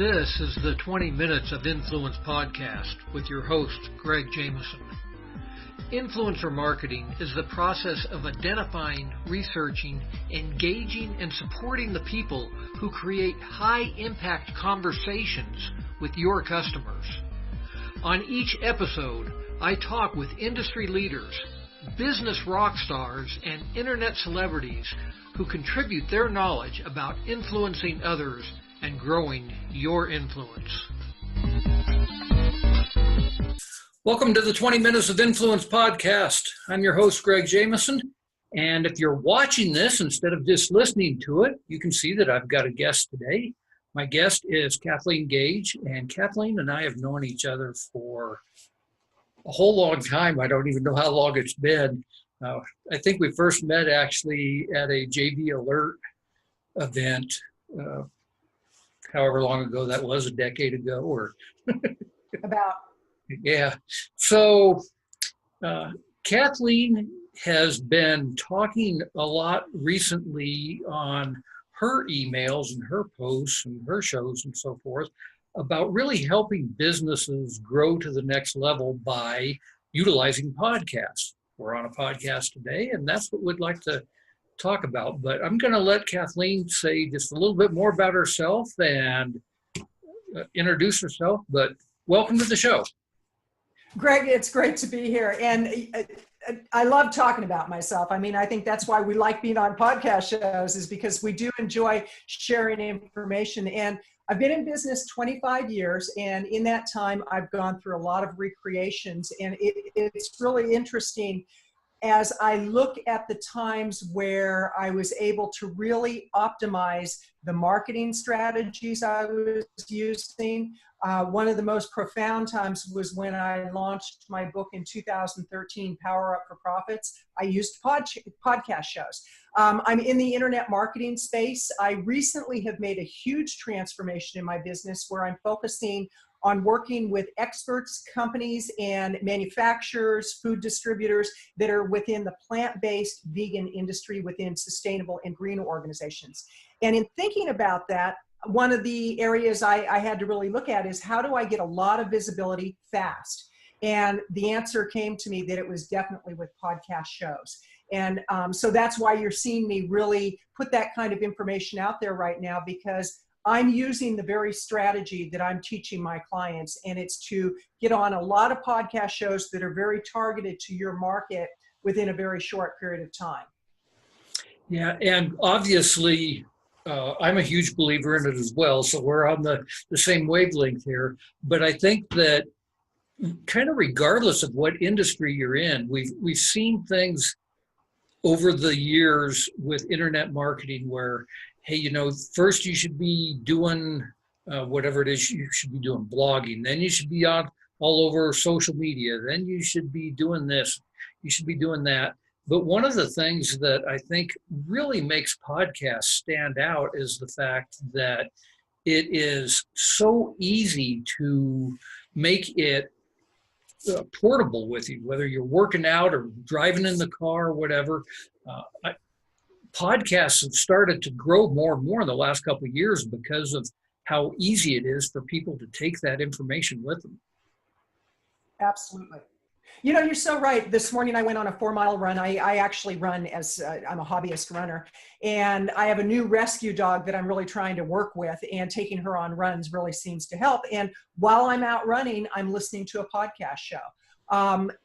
This is the 20 Minutes of Influence podcast with your host, Greg Jameson. Influencer marketing is the process of identifying, researching, engaging, and supporting the people who create high-impact conversations with your customers. On each episode, I talk with industry leaders, business rock stars, and internet celebrities who contribute their knowledge about influencing others and growing your influence. Welcome to the 20 Minutes of Influence podcast. I'm your host, Greg Jameson. And if you're watching this instead of just listening to it, you can see that I've got a guest today. My guest is Kathleen Gage, and Kathleen and I have known each other for a whole long time. I don't even know how long it's been. I think we first met actually at a JV Alert event, however long ago that was, a decade ago or about. Yeah. So Kathleen has been talking a lot recently on her emails and her posts and her shows and so forth about really helping businesses grow to the next level by utilizing podcasts. We're on a podcast today, and that's what we'd like to talk about. But I'm going to let Kathleen say just a little bit more about herself and introduce herself. But welcome to the show. Greg, it's great to be here. And I love talking about myself. I mean, I think that's why we like being on podcast shows, is because we do enjoy sharing information. And I've been in business 25 years, and in that time, I've gone through a lot of recreations. And it's really interesting as I look at the times where I was able to really optimize the marketing strategies I was using. One of the most profound times was when I launched my book in 2013, Power Up for Profits. I used podcast shows. I'm in the internet marketing space. I recently have made a huge transformation in my business where I'm focusing on working with experts, companies, and manufacturers, food distributors that are within the plant-based vegan industry within sustainable and green organizations. And in thinking about that, one of the areas I had to really look at is how do I get a lot of visibility fast? And the answer came to me that it was definitely with podcast shows. And so that's why you're seeing me really put that kind of information out there right now, because I'm using the very strategy that I'm teaching my clients, and it's to get on a lot of podcast shows that are very targeted to your market within a very short period of time. Yeah, and obviously, I'm a huge believer in it as well, so we're on the same wavelength here. But I think that kind of regardless of what industry you're in, we've seen things over the years with internet marketing where, hey, you know, first you should be doing whatever it is you should be doing, blogging. Then you should be on all over social media. Then you should be doing this. You should be doing that. But one of the things that I think really makes podcasts stand out is the fact that it is so easy to make it portable with you, whether you're working out or driving in the car or whatever. Podcasts have started to grow more and more in the last couple of years because of how easy it is for people to take that information with them. Absolutely. You know, you're so right. This morning I went on a 4-mile run. I actually run as I'm a hobbyist runner, and I have a new rescue dog that I'm really trying to work with, and taking her on runs really seems to help. And while I'm out running, I'm listening to a podcast show.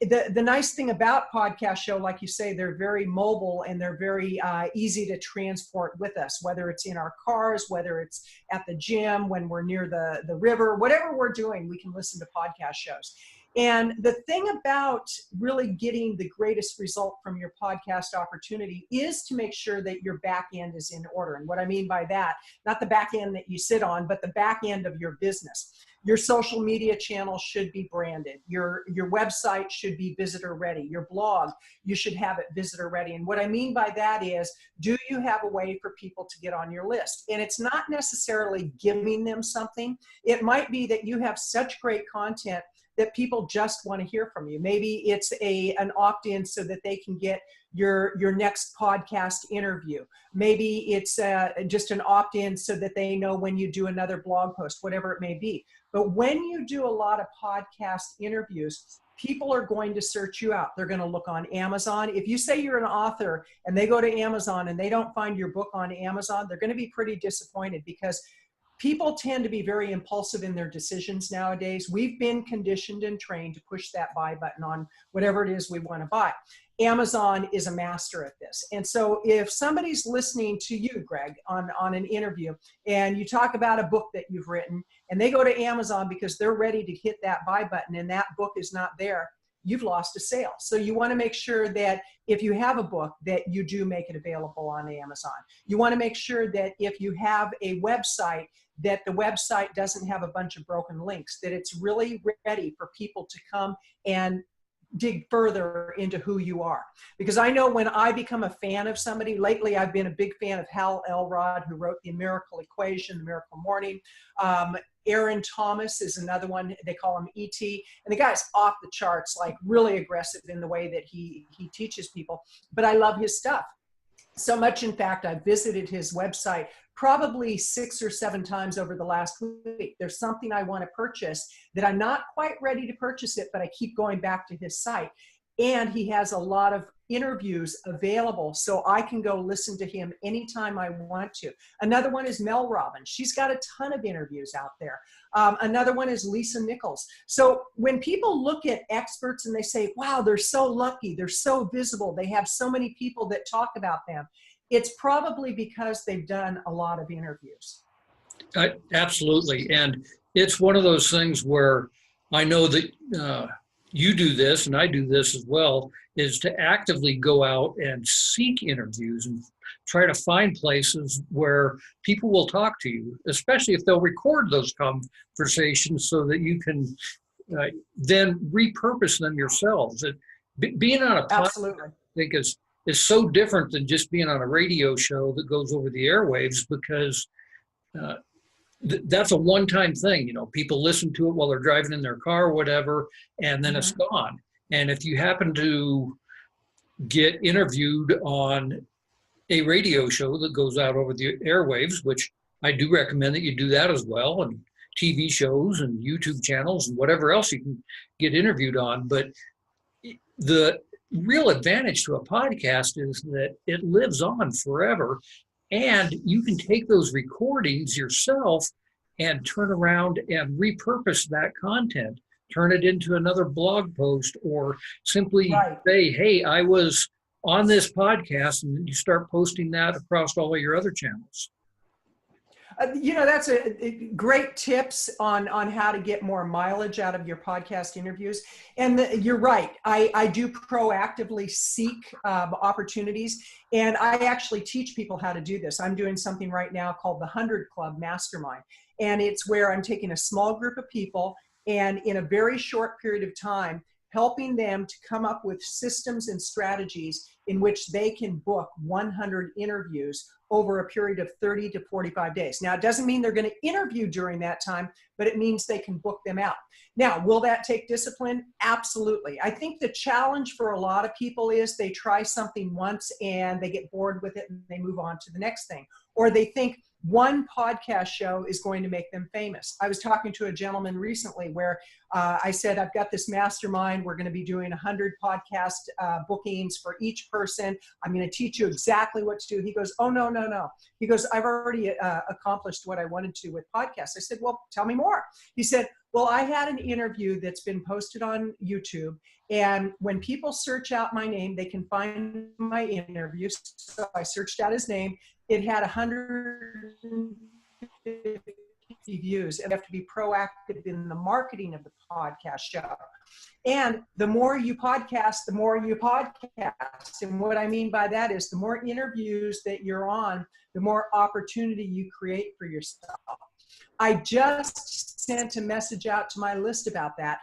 The nice thing about podcast show, like you say, they're very mobile and they're very easy to transport with us, whether it's in our cars, whether it's at the gym, when we're near the river, whatever we're doing, we can listen to podcast shows. And the thing about really getting the greatest result from your podcast opportunity is to make sure that your back end is in order. And what I mean by that, not the back end that you sit on, but the back end of your business. Your social media channel should be branded. Your website should be visitor ready. Your blog, you should have it visitor ready. And what I mean by that is, do you have a way for people to get on your list? And it's not necessarily giving them something. It might be that you have such great content that people just want to hear from you. Maybe it's an opt-in so that they can get your next podcast interview. Maybe it's just an opt-in so that they know when you do another blog post, whatever it may be. But when you do a lot of podcast interviews, people are going to search you out. They're going to look on Amazon. If you say you're an author and they go to Amazon and they don't find your book on Amazon, they're going to be pretty disappointed, because people tend to be very impulsive in their decisions nowadays. We've been conditioned and trained to push that buy button on whatever it is we want to buy. Amazon is a master at this. And so if somebody's listening to you, Greg, on an interview, and you talk about a book that you've written, and they go to Amazon because they're ready to hit that buy button and that book is not there, you've lost a sale. So you want to make sure that if you have a book, that you do make it available on Amazon. You want to make sure that if you have a website, that the website doesn't have a bunch of broken links, that it's really ready for people to come and dig further into who you are. Because I know when I become a fan of somebody, lately I've been a big fan of Hal Elrod, who wrote The Miracle Equation, The Miracle Morning. Aaron Thomas is another one, they call him E.T. And the guy's off the charts, like really aggressive in the way that he teaches people. But I love his stuff. So much, in fact, I visited his website probably 6 or 7 times over the last week. There's something I want to purchase that I'm not quite ready to purchase it, but I keep going back to his site. And he has a lot of interviews available, so I can go listen to him anytime I want to. Another one is Mel Robbins. She's got a ton of interviews out there. Another one is Lisa Nichols. So when people look at experts and they say, wow, they're so lucky, they're so visible, they have so many people that talk about them, it's probably because they've done a lot of interviews. Absolutely. And it's one of those things where I know that you do this and I do this as well, is to actively go out and seek interviews and try to find places where people will talk to you, especially if they'll record those conversations so that you can then repurpose them yourselves. Being on a podcast, I think, is so different than just being on a radio show that goes over the airwaves, because that's a one-time thing. You know, people listen to it while they're driving in their car or whatever, and then it's gone. And if you happen to get interviewed on a radio show that goes out over the airwaves, which I do recommend that you do that as well, and TV shows and YouTube channels and whatever else you can get interviewed on. But the real advantage to a podcast is that it lives on forever, and you can take those recordings yourself and turn around and repurpose that content, turn it into another blog post, or simply say, hey, I was on this podcast, and you start posting that across all of your other channels. You know, that's a great tips on how to get more mileage out of your podcast interviews. And you're right. I do proactively seek opportunities, and I actually teach people how to do this. I'm doing something right now called the 100 Club Mastermind. And it's where I'm taking a small group of people and in a very short period of time, helping them to come up with systems and strategies in which they can book 100 interviews over a period of 30 to 45 days. Now, it doesn't mean they're going to interview during that time, but it means they can book them out. Now, will that take discipline? Absolutely. I think the challenge for a lot of people is they try something once and they get bored with it and they move on to the next thing. Or they think one podcast show is going to make them famous. I was talking to a gentleman recently where I said, I've got this mastermind. We're going to be doing 100 podcast bookings for each person. I'm going to teach you exactly what to do. He goes, oh, no. He goes, I've already accomplished what I wanted to with podcasts. I said, well, tell me more. He said, well, I had an interview that's been posted on YouTube. And when people search out my name, they can find my interview. So I searched out his name. It had 150 views, and you have to be proactive in the marketing of the podcast show. And the more you podcast, the more you podcast. And what I mean by that is the more interviews that you're on, the more opportunity you create for yourself. I just sent a message out to my list about that.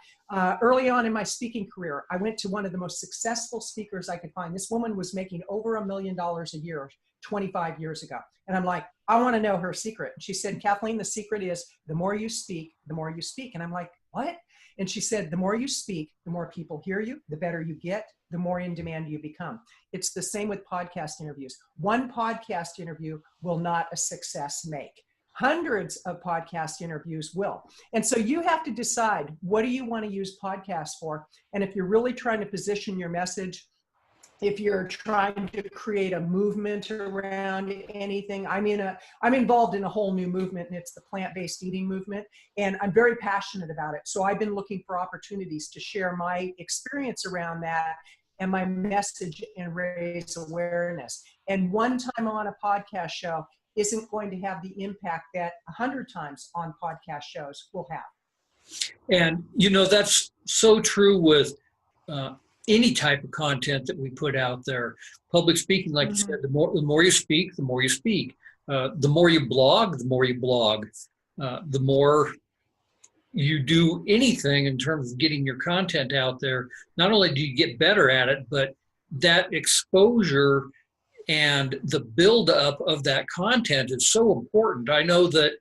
Early on in my speaking career, I went to one of the most successful speakers I could find. This woman was making over $1 million a year 25 years ago. And I'm like, I want to know her secret. And she said, Kathleen, the secret is the more you speak, the more you speak. And I'm like, what? And she said, the more you speak, the more people hear you, the better you get, the more in demand you become. It's the same with podcast interviews. One podcast interview will not a success make. Hundreds of podcast interviews will. And so you have to decide, what do you want to use podcasts for? And if you're really trying to position your message, if you're trying to create a movement around anything, I'm involved in a whole new movement, and it's the plant-based eating movement, and I'm very passionate about it. So I've been looking for opportunities to share my experience around that and my message and raise awareness. And one time on a podcast show isn't going to have the impact that 100 times on podcast shows will have. And, you know, that's so true with any type of content that we put out there. Public speaking, like you said, the more you speak, the more you speak. The more you blog, the more you blog. The more you do anything in terms of getting your content out there, not only do you get better at it, but that exposure and the buildup of that content is so important. I know that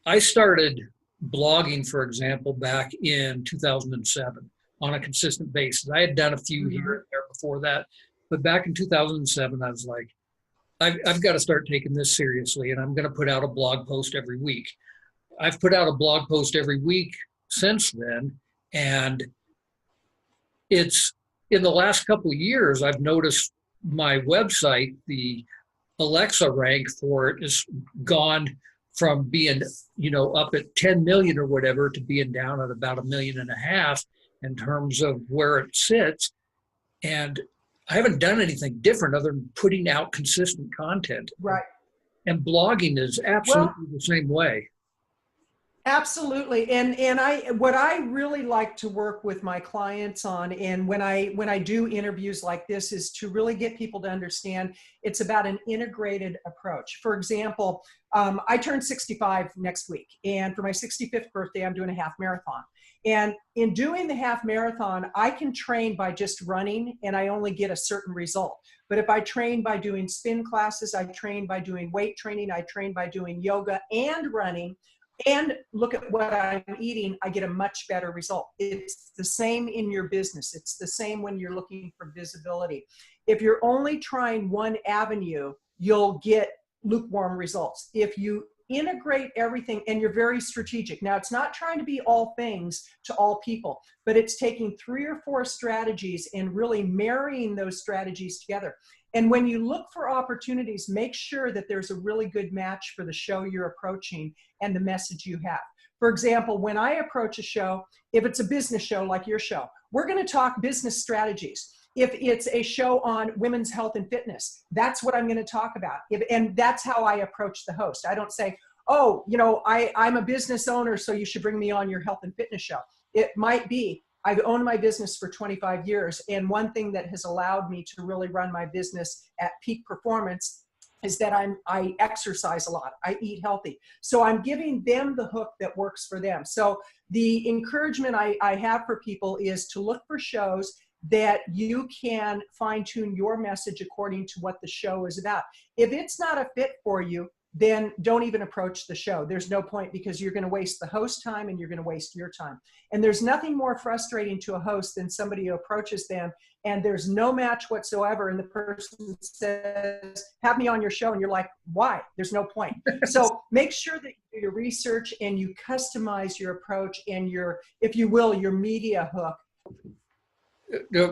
I started blogging, for example, back in 2007 on a consistent basis. I had done a few here and there before that, but back in 2007, I was like, I've got to start taking this seriously, and I'm going to put out a blog post every week. I've put out a blog post every week since then, and it's in the last couple of years, I've noticed my website, the Alexa rank for it has gone from being, you know, up at 10 million or whatever to being down at about 1.5 million in terms of where it sits. And I haven't done anything different other than putting out consistent content. Right. And blogging is absolutely the same way. Absolutely. And what I really like to work with my clients on, and when I do interviews like this, is to really get people to understand it's about an integrated approach. For example, I turn 65 next week, and for my 65th birthday, I'm doing a half marathon. And in doing the half marathon, I can train by just running, and I only get a certain result. But if I train by doing spin classes, I train by doing weight training, I train by doing yoga and running, and look at what I'm eating, I get a much better result. It's the same in your business. It's the same when you're looking for visibility. If you're only trying one avenue, you'll get lukewarm results. If you integrate everything and you're very strategic. Now, it's not trying to be all things to all people, but it's taking 3 or 4 strategies and really marrying those strategies together. And when you look for opportunities, make sure that there's a really good match for the show you're approaching and the message you have. For example, when I approach a show, if it's a business show like your show, we're going to talk business strategies. If it's a show on women's health and fitness, that's what I'm going to talk about. And that's how I approach the host. I don't say, oh, you know, I'm a business owner, so you should bring me on your health and fitness show. It might be, I've owned my business for 25 years. And one thing that has allowed me to really run my business at peak performance is that I exercise a lot. I eat healthy. So I'm giving them the hook that works for them. So the encouragement I have for people is to look for shows that you can fine tune your message according to what the show is about. If it's not a fit for you, then don't even approach the show. There's no point, because you're going to waste the host time and you're going to waste your time. And there's nothing more frustrating to a host than somebody who approaches them and there's no match whatsoever, and the person says, have me on your show, and you're like, why? There's no point. So make sure that you do your research and you customize your approach and your, if you will, your media hook.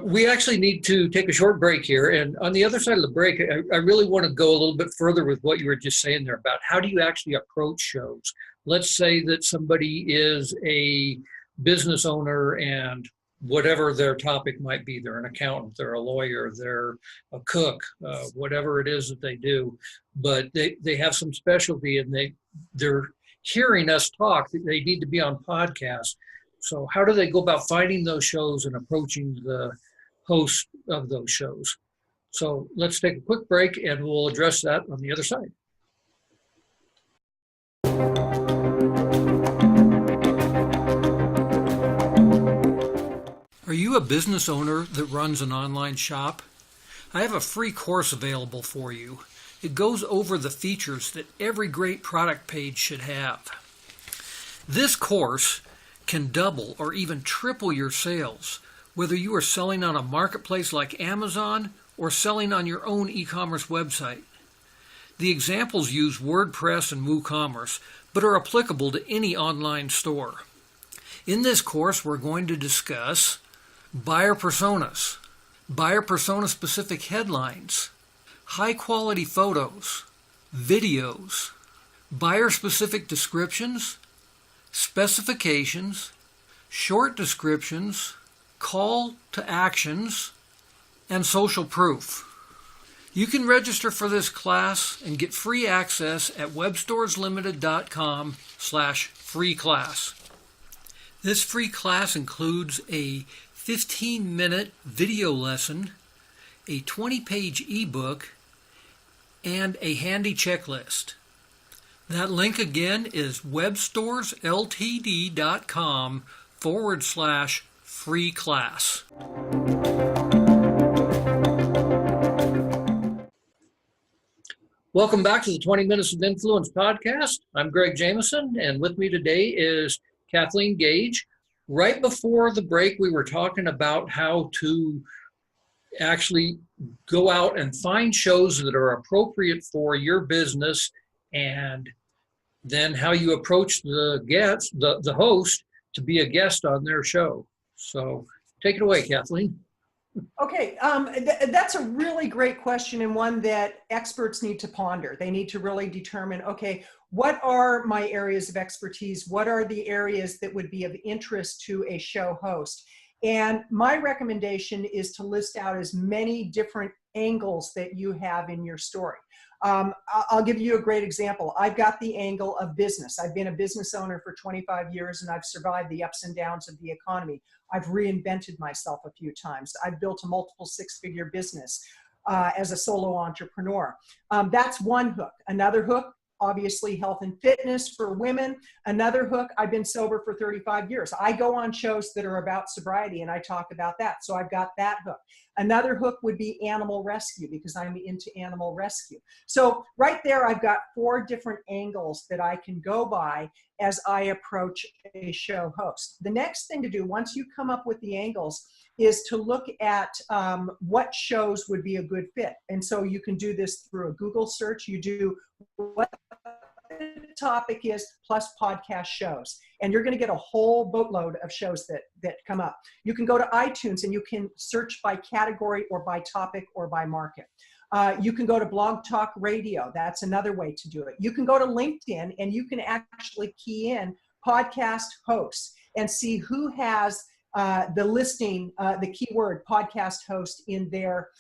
We actually need to take a short break here. And on the other side of the break, I really want to go a little bit further with what you were just saying there about how do you actually approach shows. Let's say that somebody is a business owner and whatever their topic might be, they're an accountant, they're a lawyer, they're a cook, whatever it is that they do, but they have some specialty and they're hearing us talk. They need to be on podcasts. So how do they go about finding those shows and approaching the host of those shows? So let's take a quick break and we'll address that on the other side. Are you a business owner that runs an online shop? I have a free course available for you. It goes over the features that every great product page should have. This course can double or even triple your sales whether you are selling on a marketplace like Amazon or selling on your own e-commerce website. The examples use WordPress and WooCommerce, but are applicable to any online store. In this course, we're going to discuss buyer personas, buyer persona specific headlines, high quality photos, videos, buyer specific descriptions, specifications, short descriptions, call to actions, and social proof. You can register for this class and get free access at webstoreslimited.com/free class. This free class includes a 15-minute video lesson, a 20-page ebook, and a handy checklist. That link again is webstoresltd.com/free class. Welcome back to the 20 Minutes of Influence podcast. I'm Greg Jameson, and with me today is Kathleen Gage. Right before the break, we were talking about how to actually go out and find shows that are appropriate for your business, and then how you approach the guest, the host, to be a guest on their show. So take it away, Kathleen. Okay, that's a really great question, and one that experts need to ponder. They need to really determine, okay, what are my areas of expertise? What are the areas that would be of interest to a show host? And my recommendation is to list out as many different angles that you have in your story. I'll give you a great example. I've got the angle of business. I've been a business owner for 25 years, and I've survived the ups and downs of the economy. I've reinvented myself a few times. I've built a multiple six-figure business as a solo entrepreneur. That's one hook. Another hook, obviously health and fitness for women. Another hook, I've been sober for 35 years. I go on shows that are about sobriety and I talk about that. So I've got that hook. Another hook would be animal rescue because I'm into animal rescue. So right there, I've got 4 different angles that I can go by as I approach a show host. The next thing to do, once you come up with the angles, is to look at what shows would be a good fit. And so you can do this through a Google search. You do what the topic is plus podcast shows, and you're going to get a whole boatload of shows that come up. You can go to iTunes and you can search by category or by topic or by market. You can go to Blog Talk Radio. That's another way to do it. You can go to LinkedIn and you can actually key in podcast hosts and see who has the listing, the keyword podcast host in their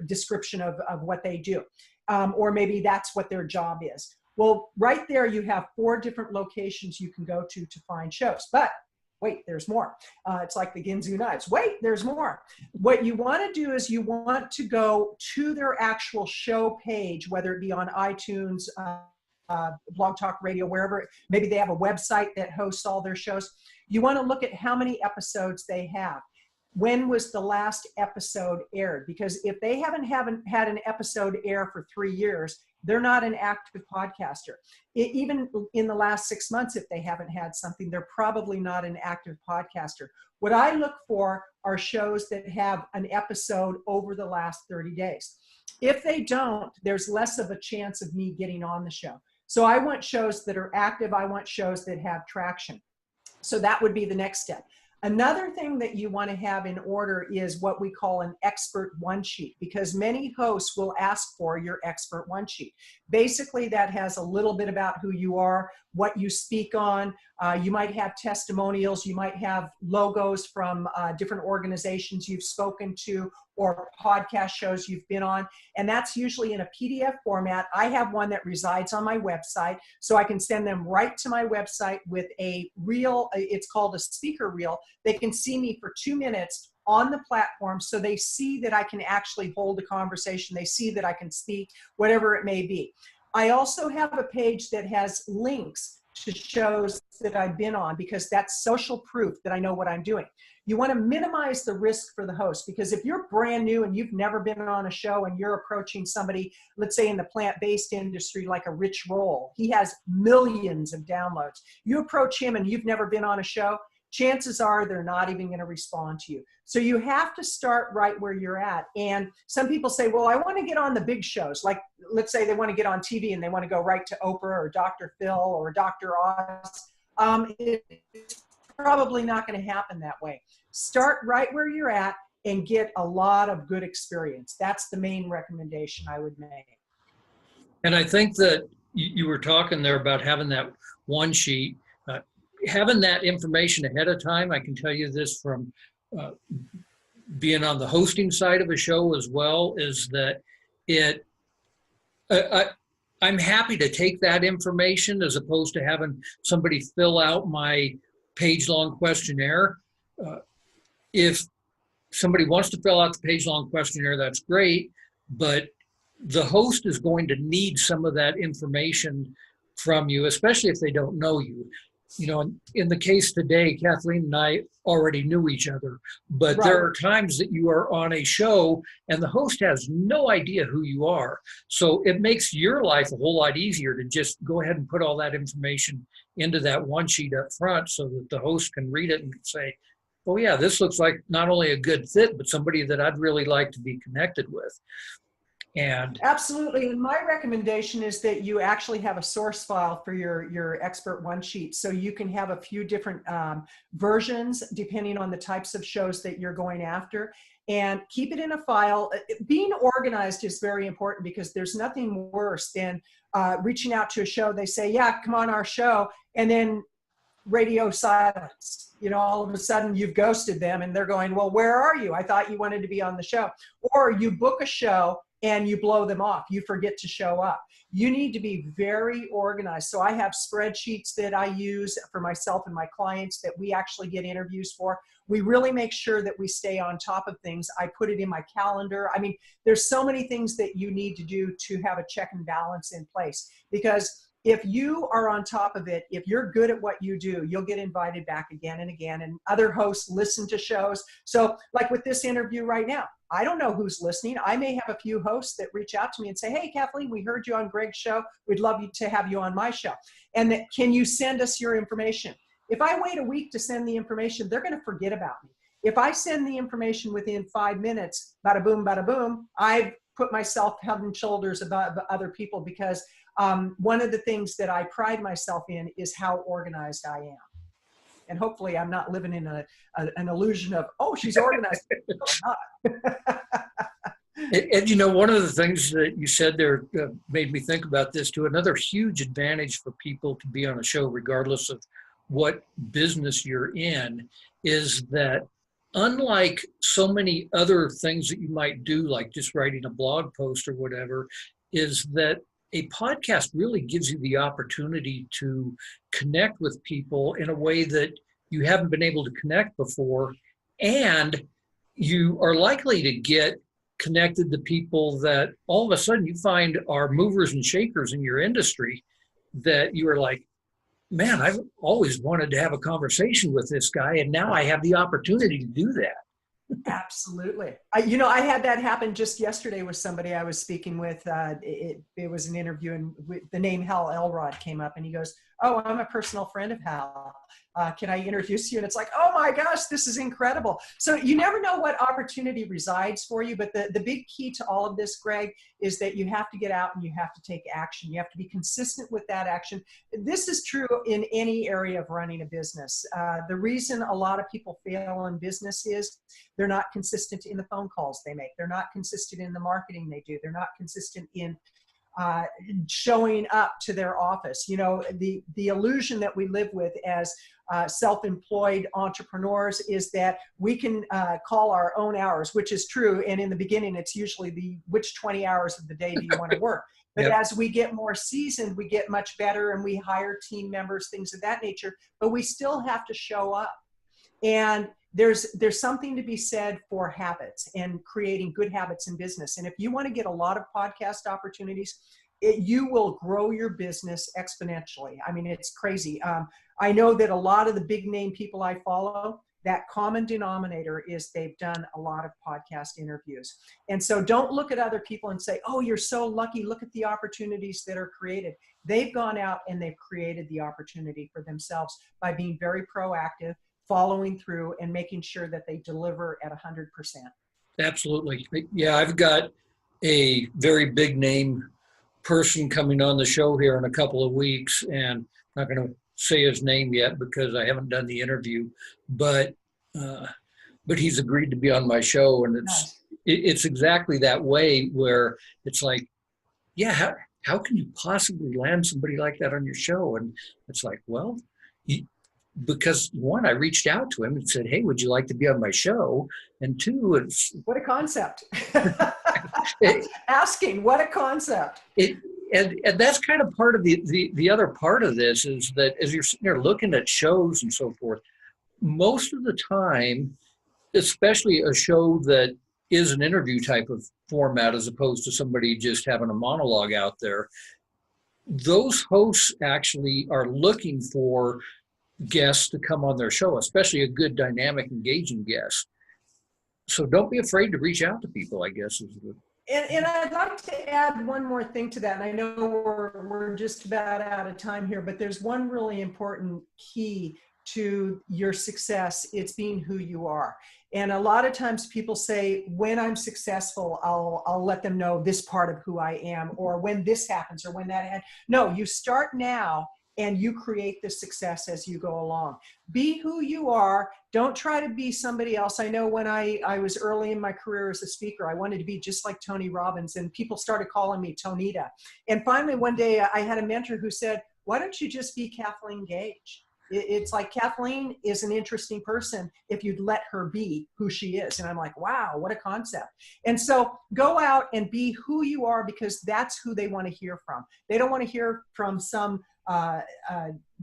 description of what they do. Or maybe that's what their job is. Well, right there you have 4 different locations you can go to find shows. But wait, there's more. It's like the Ginzu knives. Wait, there's more. What you want to do is you want to go to their actual show page, whether it be on iTunes, Blog Talk Radio, wherever. Maybe they have a website that hosts all their shows. You want to look at how many episodes they have. When was the last episode aired? Because if they haven't had an episode air for 3 years, they're not an active podcaster. Even in the last 6 months, if they haven't had something, they're probably not an active podcaster. What I look for are shows that have an episode over the last 30 days. If they don't, there's less of a chance of me getting on the show. So I want shows that are active. I want shows that have traction. So that would be the next step. Another thing that you want to have in order is what we call an expert one sheet, because many hosts will ask for your expert one sheet. Basically, that has a little bit about who you are, what you speak on. You might have testimonials. You might have logos from different organizations you've spoken to or podcast shows you've been on. And that's usually in a PDF format. I have one that resides on my website, so I can send them right to my website with a reel. It's called a speaker reel. They can see me for 2 minutes on the platform, so they see that I can actually hold a conversation. They see that I can speak, whatever it may be. I also have a page that has links to shows that I've been on, because that's social proof that I know what I'm doing. You want to minimize the risk for the host, because if you're brand new and you've never been on a show and you're approaching somebody, let's say in the plant-based industry, like a Rich Roll, he has millions of downloads. You approach him and you've never been on a show, chances are they're not even going to respond to you. So you have to start right where you're at. And some people say, well, I want to get on the big shows. Like, let's say they want to get on TV and they want to go right to Oprah or Dr. Phil or Dr. Oz. It's probably not going to happen that way. Start right where you're at and get a lot of good experience. That's the main recommendation I would make. And I think that you were talking there about having that one sheet, having that information ahead of time. I can tell you this from being on the hosting side of a show as well, is that I'm happy to take that information as opposed to having somebody fill out my page-long questionnaire. If somebody wants to fill out the page-long questionnaire, that's great, but the host is going to need some of that information from you, especially if they don't know you. You know, in the case today, Kathleen and I already knew each other, but Right. there are times that you are on a show and the host has no idea who you are. So it makes your life a whole lot easier to just go ahead and put all that information into that one sheet up front so that the host can read it and say, oh yeah, this looks like not only a good fit, but somebody that I'd really like to be connected with. And absolutely. And my recommendation is that you actually have a source file for your expert one sheet. So you can have a few different versions depending on the types of shows that you're going after, and keep it in a file. Being organized is very important because there's nothing worse than reaching out to a show. They say, yeah, come on our show. And then radio silence. You know, all of a sudden you've ghosted them and they're going, well, where are you? I thought you wanted to be on the show. Or you book a show and you blow them off. You forget to show up. You need to be very organized. So I have spreadsheets that I use for myself and my clients that we actually get interviews for. We really make sure that we stay on top of things. I put it in my calendar. I mean, there's so many things that you need to do to have a check and balance in place, because if you are on top of it, if you're good at what you do, you'll get invited back again and again, and other hosts listen to shows. So like with this interview right now, I don't know who's listening. I may have a few hosts that reach out to me and say, hey, Kathleen, we heard you on Greg's show. We'd love you to have you on my show. And that, can you send us your information? If I wait a week to send the information, they're going to forget about me. If I send the information within 5 minutes, bada boom, I've put myself head and shoulders above other people, because one of the things that I pride myself in is how organized I am. And hopefully I'm not living in an illusion of, oh, she's organized. No, I'm not. And you know, one of the things that you said there made me think about this too. Another huge advantage for people to be on a show, regardless of what business you're in, is that unlike so many other things that you might do, like just writing a blog post or whatever, is that a podcast really gives you the opportunity to connect with people in a way that you haven't been able to connect before. And you are likely to get connected to people that all of a sudden you find are movers and shakers in your industry, that you are like, man, I've always wanted to have a conversation with this guy, and now I have the opportunity to do that. Absolutely. I had that happen just yesterday with somebody I was speaking with. It was an interview, and the name Hal Elrod came up, and he goes, oh, I'm a personal friend of Hal. Can I introduce you? And it's like, oh my gosh, this is incredible. So you never know what opportunity resides for you. But the big key to all of this, Greg, is that you have to get out and you have to take action. You have to be consistent with that action. This is true in any area of running a business. The reason a lot of people fail in business is they're not consistent in the phone calls they make. They're not consistent in the marketing they do. They're not consistent in showing up to their office. You know, the illusion that we live with as self-employed entrepreneurs is that we can call our own hours, which is true. And in the beginning, it's usually which 20 hours of the day do you want to work? But Yep. as we get more seasoned, we get much better, and we hire team members, things of that nature, but we still have to show up. And there's something to be said for habits and creating good habits in business. And if you want to get a lot of podcast opportunities, you will grow your business exponentially. I mean, it's crazy. I know that a lot of the big name people I follow, that common denominator is they've done a lot of podcast interviews. And so don't look at other people and say, oh, you're so lucky. Look at the opportunities that are created. They've gone out and they've created the opportunity for themselves by being very proactive, following through and making sure that they deliver at 100%. Absolutely. Yeah, I've got a very big name person coming on the show here in a couple of weeks, and I'm not going to say his name yet because I haven't done the interview, but he's agreed to be on my show, and it's exactly that way where it's like, yeah, how can you possibly land somebody like that on your show? And it's like, well, because one, I reached out to him and said, hey, would you like to be on my show? And two, it's what a concept. Asking, what a concept. And that's kind of part of the other part of this is that as you're sitting there looking at shows and so forth, most of the time, especially a show that is an interview type of format as opposed to somebody just having a monologue out there, those hosts actually are looking for guests to come on their show, especially a good, dynamic, engaging guest. So don't be afraid to reach out to people, I guess. And I'd like to add one more thing to that. And I know we're just about out of time here, but there's one really important key to your success. It's being who you are. And a lot of times people say, when I'm successful, I'll let them know this part of who I am, or when this happens, or when that happens. No, you start now and you create the success as you go along. Be who you are. Don't try to be somebody else. I know when I was early in my career as a speaker, I wanted to be just like Tony Robbins, and people started calling me Tonita. And finally, one day I had a mentor who said, why don't you just be Kathleen Gage? It's like Kathleen is an interesting person if you'd let her be who she is. And I'm like, wow, what a concept. And so go out and be who you are, because that's who they want to hear from. They don't want to hear from some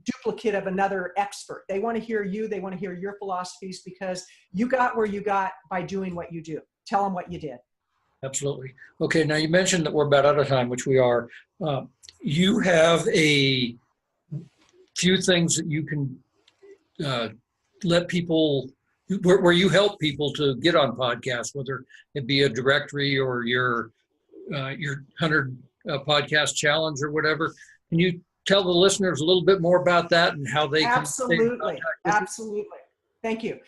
duplicate of another expert. They want to hear you. They want to hear your philosophies, because you got where you got by doing what you do. Tell them what you did. Absolutely. Okay, now you mentioned that we're about out of time, which we are. You have a few things that you can let people, where you help people to get on podcasts, whether it be a directory or your 100 podcast challenge or whatever. Can you tell the listeners a little bit more about that and how they can stay in contact with you? Absolutely. Thank you.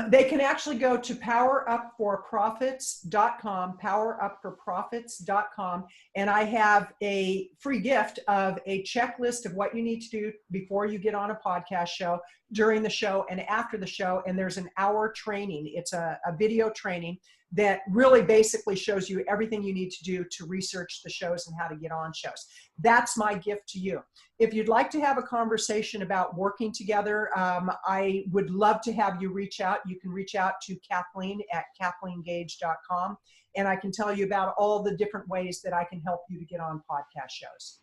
They can actually go to powerupforprofits.com, powerupforprofits.com, and I have a free gift of a checklist of what you need to do before you get on a podcast show, during the show, and after the show. And there's an hour training. It's a video training that really basically shows you everything you need to do to research the shows and how to get on shows. That's my gift to you. If you'd like to have a conversation about working together, I would love to have you reach out. You can reach out to Kathleen at kathleengage.com, and I can tell you about all the different ways that I can help you to get on podcast shows.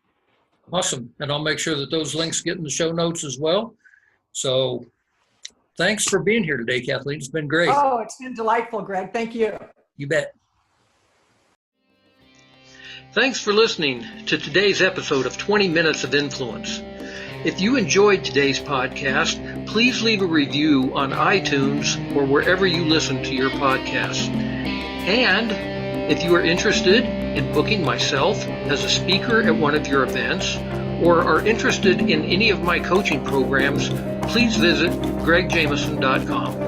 Awesome. And I'll make sure that those links get in the show notes as well. So thanks for being here today, Kathleen. It's been great. Oh, it's been delightful, Greg. Thank you. You bet. Thanks for listening to today's episode of 20 Minutes of Influence. If you enjoyed today's podcast, please leave a review on iTunes or wherever you listen to your podcasts. And if you are interested in booking myself as a speaker at one of your events, or are interested in any of my coaching programs, please visit gregjameson.com.